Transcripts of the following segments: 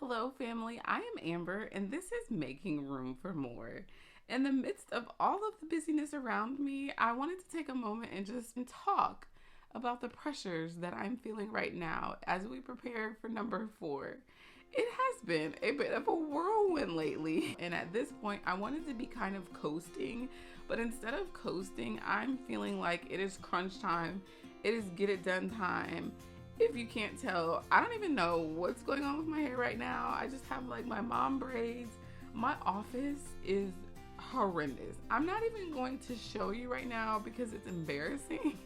Hello, family. I am Amber, and this is Making Room for More. In the midst of all of the busyness around me, I wanted to take a moment and just talk about the pressures that I'm feeling right now as we prepare for number 4. It has been a bit of a whirlwind lately, and at this point, I wanted to be kind of coasting, but instead of coasting, I'm feeling like it is crunch time, it is get it done time. If you can't tell, I don't even know what's going on with my hair right now. I just have like my mom braids. My office is horrendous. I'm not even going to show you right now because it's embarrassing.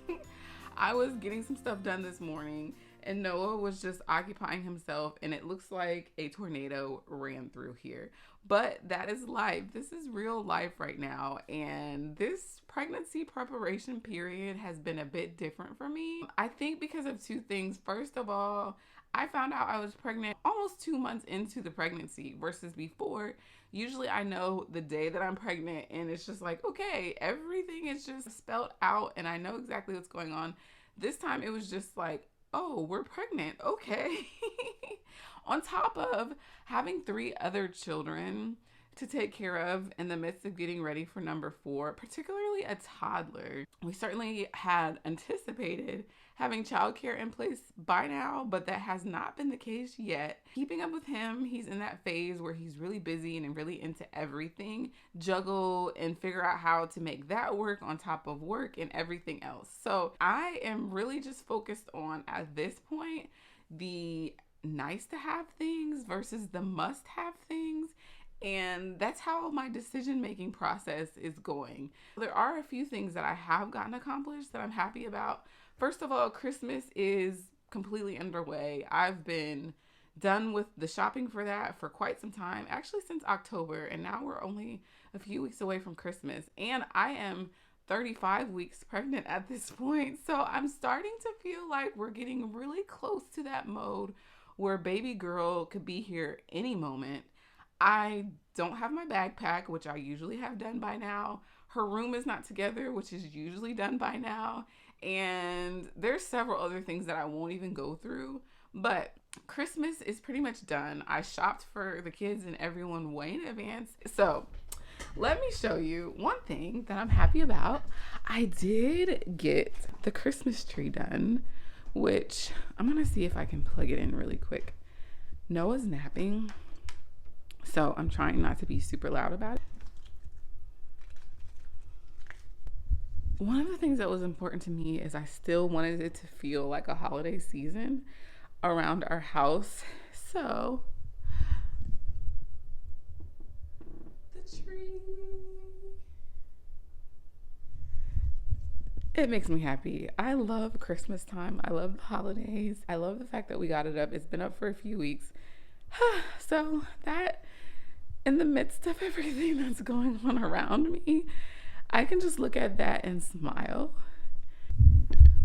I was getting some stuff done this morning and Noah was just occupying himself and it looks like a tornado ran through here. But that is life. This is real life right now. And this pregnancy preparation period has been a bit different for me. I think because of two things. First of all, I found out I was pregnant almost 2 months into the pregnancy versus before. Usually I know the day that I'm pregnant and it's just like, okay, everything is just spelled out and I know exactly what's going on. This time it was just like, oh, we're pregnant. Okay. On top of having 3 other children to take care of in the midst of getting ready for number 4, particularly a toddler. We certainly had anticipated having childcare in place by now, but that has not been the case yet. Keeping up with him, he's in that phase where he's really busy and really into everything, juggle and figure out how to make that work on top of work and everything else. So I am really just focused on, at this point, the nice to have things versus the must have things. And that's how my decision-making process is going. There are a few things that I have gotten accomplished that I'm happy about. First of all, Christmas is completely underway. I've been done with the shopping for that for quite some time, actually since October, and now we're only a few weeks away from Christmas. And I am 35 weeks pregnant at this point. So I'm starting to feel like we're getting really close to that mode where baby girl could be here any moment. I don't have my backpack, which I usually have done by now. Her room is not together, which is usually done by now. And there's several other things that I won't even go through. But Christmas is pretty much done. I shopped for the kids and everyone way in advance. So let me show you one thing that I'm happy about. I did get the Christmas tree done, which I'm going to see if I can plug it in really quick. Noah's napping, so I'm trying not to be super loud about it. One of the things that was important to me is I still wanted it to feel like a holiday season around our house. So the tree, it makes me happy. I love Christmas time. I love the holidays. I love the fact that we got it up. It's been up for a few weeks. So that, in the midst of everything that's going on around me, I can just look at that and smile.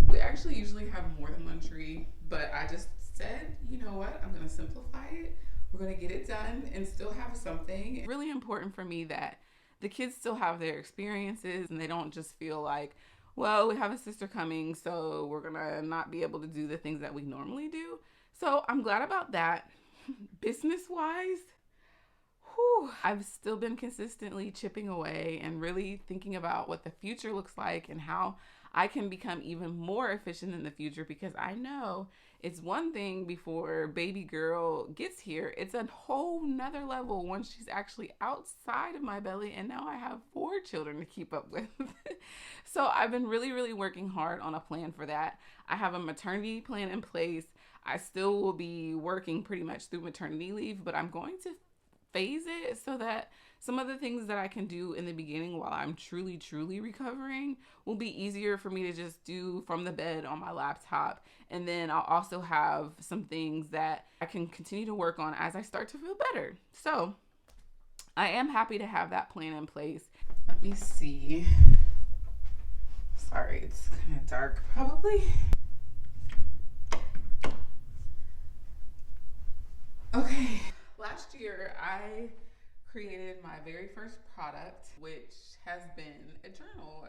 We actually usually have more than one tree, but I just said, you know what? I'm going to simplify it. We're going to get it done and still have something. It's really important for me that the kids still have their experiences and they don't just feel like, well, we have a sister coming, so we're going to not be able to do the things that we normally do. So I'm glad about that. Business-wise, I've still been consistently chipping away and really thinking about what the future looks like and how I can become even more efficient in the future, because I know it's one thing before baby girl gets here. It's a whole nother level once she's actually outside of my belly, and now I have 4 children to keep up with. So I've been really working hard on a plan for that. I have a maternity plan in place. I still will be working pretty much through maternity leave, but I'm going to phase it so that some of the things that I can do in the beginning while I'm truly recovering will be easier for me to just do from the bed on my laptop. And then I'll also have some things that I can continue to work on as I start to feel better. So I am happy to have that plan in place. Let me see. Sorry, it's kind of dark probably. Okay. Last year, I created my very first product, which has been a journal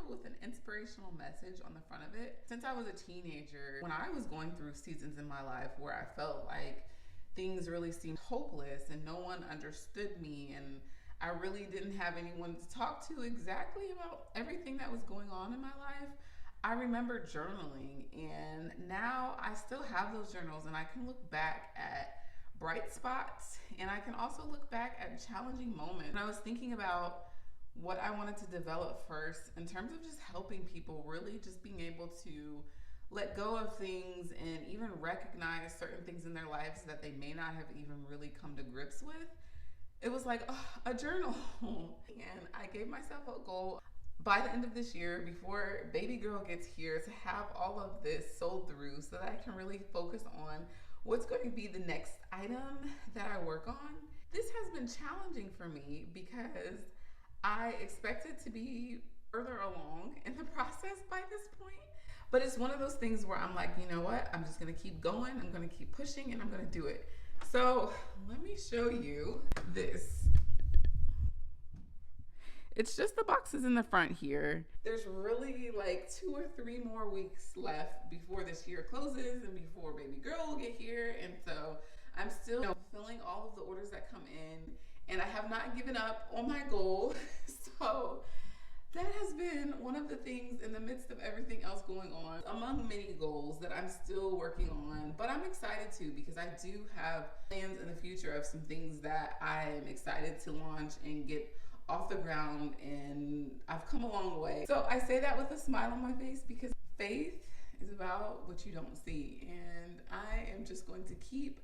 with an inspirational message on the front of it. Since I was a teenager, when I was going through seasons in my life where I felt like things really seemed hopeless and no one understood me, and I really didn't have anyone to talk to exactly about everything that was going on in my life, I remember journaling, and now I still have those journals, and I can look back at bright spots, and I can also look back at challenging moments. And I was thinking about what I wanted to develop first in terms of just helping people, really just being able to let go of things and even recognize certain things in their lives that they may not have even really come to grips with. It was like a journal. And I gave myself a goal by the end of this year, before baby girl gets here, to have all of this sold through so that I can really focus on what's going to be the next item that I work on. This has been challenging for me because I expected to be further along in the process by this point. But it's one of those things where I'm like, you know what? I'm just going to keep going. I'm going to keep pushing, and I'm going to do it. So let me show you this. It's just the boxes in the front here. There's really like 2 or 3 more weeks left before this year closes and before baby girl will get here. And so I'm still fulfilling all of the orders that come in, and I have not given up on my goal. So that has been one of the things in the midst of everything else going on, among many goals that I'm still working on. But I'm excited too, because I do have plans in the future of some things that I'm excited to launch and get off the ground, and I've come a long way. So I say that with a smile on my face, because faith is about what you don't see, and I am just going to keep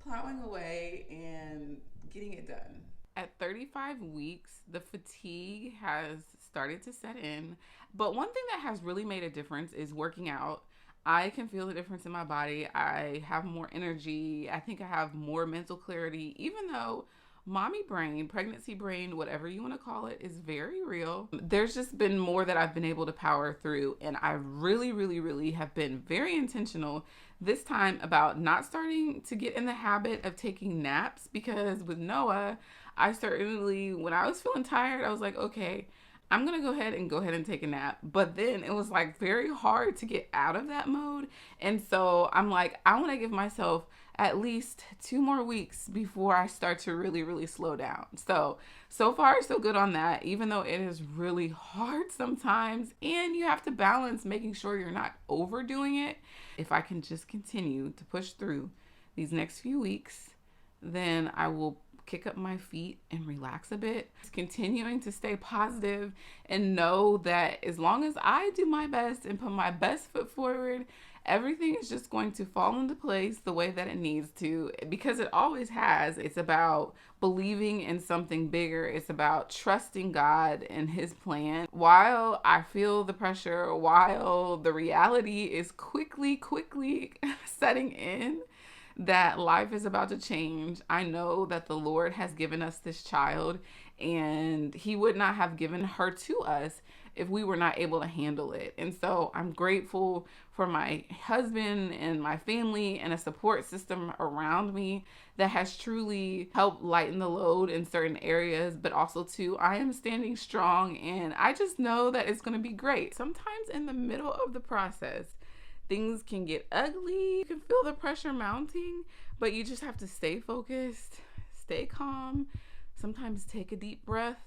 plowing away and getting it done. At 35 weeks, the fatigue has started to set in, but one thing that has really made a difference is working out. I can feel the difference in my body. I have more energy. I think I have more mental clarity, even though mommy brain, pregnancy brain, whatever you want to call it, is very real. There's just been more that I've been able to power through, and I really have been very intentional this time about not starting to get in the habit of taking naps, because with Noah, I certainly, when I was feeling tired, I was like, okay, I'm going to go ahead and take a nap. But then it was like very hard to get out of that mode. And so I'm like, I want to give myself at least 2 more weeks before I start to really slow down. So far, so good on that, even though it is really hard sometimes. And you have to balance making sure you're not overdoing it. If I can just continue to push through these next few weeks, then I will kick up my feet and relax a bit. Continuing to stay positive and know that as long as I do my best and put my best foot forward, everything is just going to fall into place the way that it needs to, because it always has. It's about believing in something bigger. It's about trusting God and His plan. While I feel the pressure, while the reality is quickly setting in, that life is about to change, I know that the Lord has given us this child, and He would not have given her to us if we were not able to handle it. And so I'm grateful for my husband and my family and a support system around me that has truly helped lighten the load in certain areas, but also too, I am standing strong, and I just know that it's going to be great. Sometimes in the middle of the process, things can get ugly. You can feel the pressure mounting, but you just have to stay focused, stay calm, sometimes take a deep breath,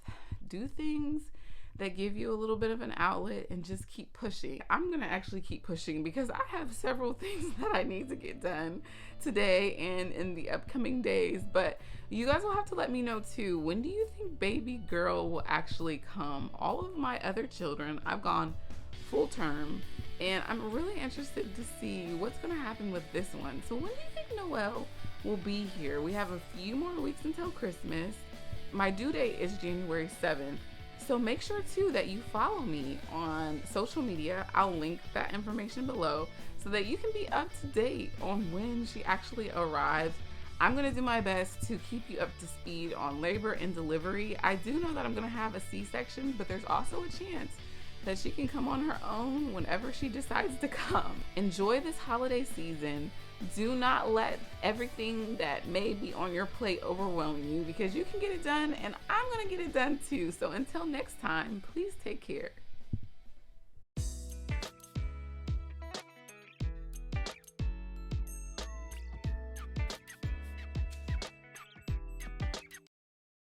do things that give you a little bit of an outlet, and just keep pushing. I'm going to actually keep pushing because I have several things that I need to get done today and in the upcoming days. But you guys will have to let me know too, when do you think baby girl will actually come? All of my other children, I've gone full term, and I'm really interested to see what's going to happen with this one. So when do you think Noelle will be here? We have a few more weeks until Christmas. My due date is January 7th. So make sure too that you follow me on social media. I'll link that information below so that you can be up to date on when she actually arrives. I'm going to do my best to keep you up to speed on labor and delivery. I do know that I'm going to have a C-section, but there's also a chance that she can come on her own whenever she decides to come. Enjoy this holiday season. Do not let everything that may be on your plate overwhelm you, because you can get it done, and I'm going to get it done too. So until next time, please take care.